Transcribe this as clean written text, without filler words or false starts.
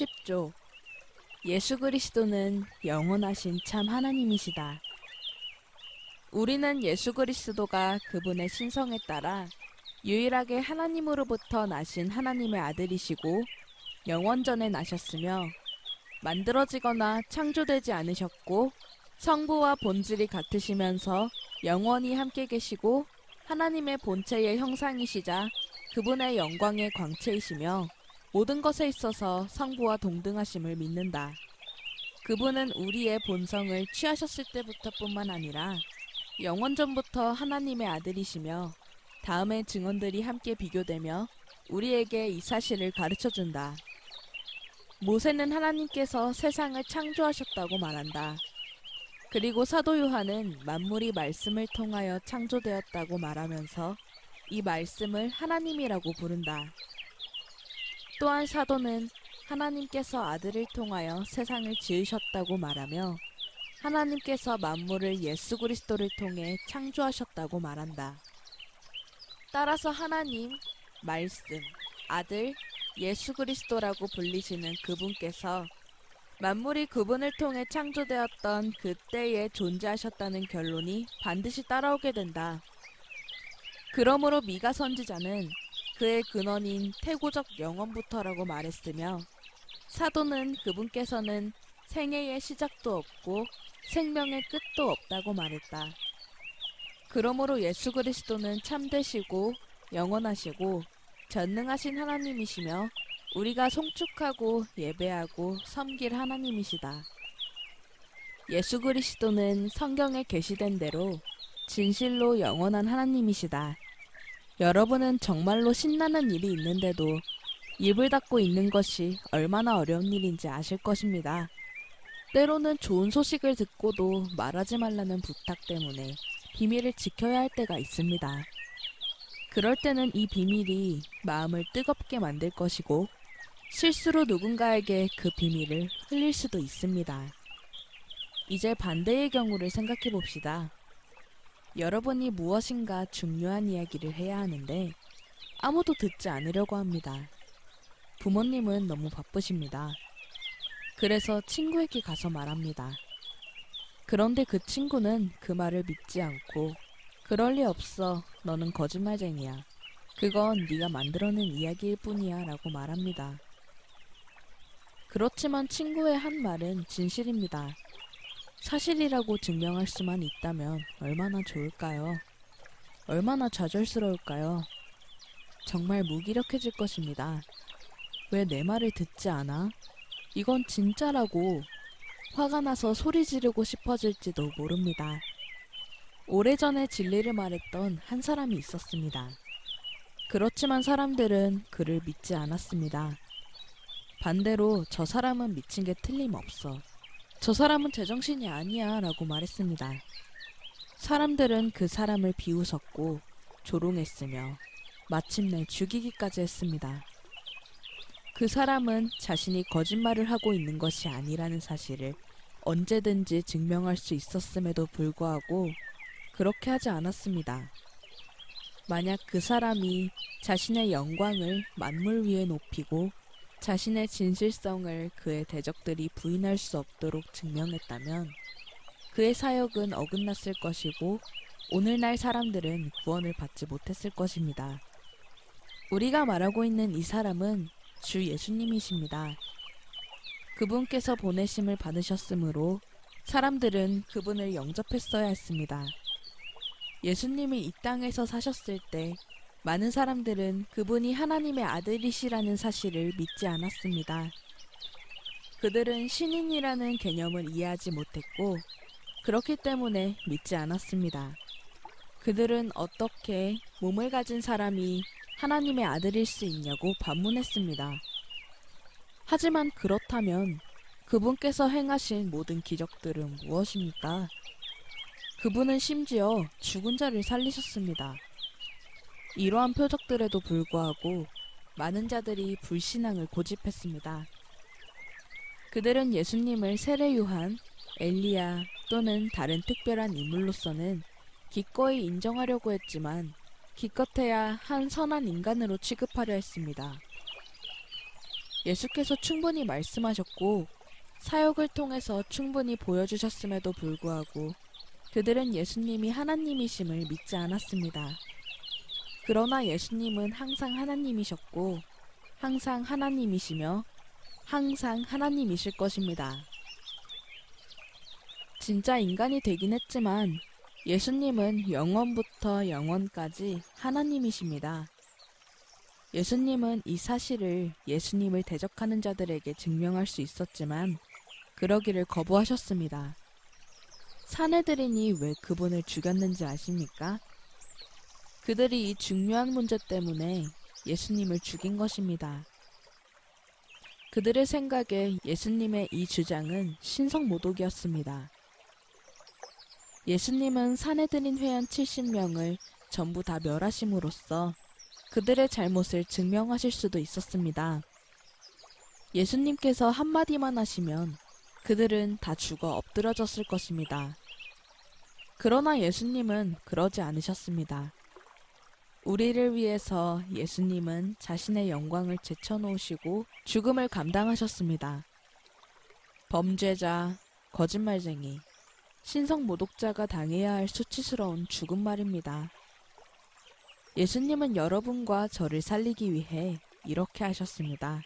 10조 예수 그리스도는 영원하신 참 하나님이시다. 우리는 예수 그리스도가 그분의 신성에 따라 유일하게 하나님으로부터 나신 하나님의 아들이시고 영원전에 나셨으며 만들어지거나 창조되지 않으셨고 성부와 본질이 같으시면서 영원히 함께 계시고 하나님의 본체의 형상이시자 그분의 영광의 광채이시며 모든 것에 있어서 성부와 동등하심을 믿는다. 그분은 우리의 본성을 취하셨을 때부터뿐만 아니라 영원전부터 하나님의 아들이시며 다음의 증언들이 함께 비교되며 우리에게 이 사실을 가르쳐준다. 모세는 하나님께서 세상을 창조하셨다고 말한다. 그리고 사도 요한은 만물이 말씀을 통하여 창조되었다고 말하면서 이 말씀을 하나님이라고 부른다. 또한 사도는 하나님께서 아들을 통하여 세상을 지으셨다고 말하며 하나님께서 만물을 예수 그리스도를 통해 창조하셨다고 말한다. 따라서 하나님, 말씀, 아들, 예수 그리스도라고 불리시는 그분께서 만물이 그분을 통해 창조되었던 그때에 존재하셨다는 결론이 반드시 따라오게 된다. 그러므로 미가 선지자는 그의 근원인 태고적 영원부터라고 말했으며 사도는 그분께서는 생애의 시작도 없고 생명의 끝도 없다고 말했다. 그러므로 예수 그리스도는 참되시고 영원하시고 전능하신 하나님이시며 우리가 송축하고 예배하고 섬길 하나님이시다. 예수 그리스도는 성경에 계시된 대로 진실로 영원한 하나님이시다. 여러분은 정말로 신나는 일이 있는데도 입을 닫고 있는 것이 얼마나 어려운 일인지 아실 것입니다. 때로는 좋은 소식을 듣고도 말하지 말라는 부탁 때문에 비밀을 지켜야 할 때가 있습니다. 그럴 때는 이 비밀이 마음을 뜨겁게 만들 것이고 실수로 누군가에게 그 비밀을 흘릴 수도 있습니다. 이제 반대의 경우를 생각해 봅시다. 여러분이 무엇인가 중요한 이야기를 해야 하는데 아무도 듣지 않으려고 합니다. 부모님은 너무 바쁘십니다. 그래서 친구에게 가서 말합니다. 그런데 그 친구는 그 말을 믿지 않고 그럴 리 없어. 너는 거짓말쟁이야. 그건 네가 만들어낸 이야기일 뿐이야 라고 말합니다. 그렇지만 친구의 한 말은 진실입니다. 사실이라고 증명할 수만 있다면 얼마나 좋을까요? 얼마나 좌절스러울까요? 정말 무기력해질 것입니다. 왜 내 말을 듣지 않아? 이건 진짜라고 화가 나서 소리 지르고 싶어질지도 모릅니다. 오래전에 진리를 말했던 한 사람이 있었습니다. 그렇지만 사람들은 그를 믿지 않았습니다. 반대로 저 사람은 미친 게 틀림없어. 저 사람은 제정신이 아니야 라고 말했습니다. 사람들은 그 사람을 비웃었고 조롱했으며 마침내 죽이기까지 했습니다. 그 사람은 자신이 거짓말을 하고 있는 것이 아니라는 사실을 언제든지 증명할 수 있었음에도 불구하고 그렇게 하지 않았습니다. 만약 그 사람이 자신의 영광을 만물 위에 높이고 자신의 진실성을 그의 대적들이 부인할 수 없도록 증명했다면 그의 사역은 어긋났을 것이고 오늘날 사람들은 구원을 받지 못했을 것입니다. 우리가 말하고 있는 이 사람은 주 예수님이십니다. 그분께서 보내심을 받으셨으므로 사람들은 그분을 영접했어야 했습니다. 예수님이 이 땅에서 사셨을 때 많은 사람들은 그분이 하나님의 아들이시라는 사실을 믿지 않았습니다. 그들은 신인이라는 개념을 이해하지 못했고 그렇기 때문에 믿지 않았습니다. 그들은 어떻게 몸을 가진 사람이 하나님의 아들일 수 있냐고 반문했습니다. 하지만 그렇다면 그분께서 행하신 모든 기적들은 무엇입니까? 그분은 심지어 죽은 자를 살리셨습니다. 이러한 표적들에도 불구하고 많은 자들이 불신앙을 고집했습니다. 그들은 예수님을 세례 요한, 엘리야 또는 다른 특별한 인물로서는 기꺼이 인정하려고 했지만 기껏해야 한 선한 인간으로 취급하려 했습니다. 예수께서 충분히 말씀하셨고 사역을 통해서 충분히 보여주셨음에도 불구하고 그들은 예수님이 하나님이심을 믿지 않았습니다. 그러나 예수님은 항상 하나님이셨고 항상 하나님이시며 항상 하나님이실 것입니다. 진짜 인간이 되긴 했지만 예수님은 영원부터 영원까지 하나님이십니다. 예수님은 이 사실을 예수님을 대적하는 자들에게 증명할 수 있었지만 그러기를 거부하셨습니다. 사내들인이 왜 그분을 죽였는지 아십니까? 그들이 이 중요한 문제 때문에 예수님을 죽인 것입니다. 그들의 생각에 예수님의 이 주장은 신성모독이었습니다. 예수님은 사내들인 회원 70명을 전부 다 멸하심으로써 그들의 잘못을 증명하실 수도 있었습니다. 예수님께서 한마디만 하시면 그들은 다 죽어 엎드러졌을 것입니다. 그러나 예수님은 그러지 않으셨습니다. 우리를 위해서 예수님은 자신의 영광을 제쳐놓으시고 죽음을 감당하셨습니다. 범죄자, 거짓말쟁이, 신성모독자가 당해야 할 수치스러운 죽음 말입니다. 예수님은 여러분과 저를 살리기 위해 이렇게 하셨습니다.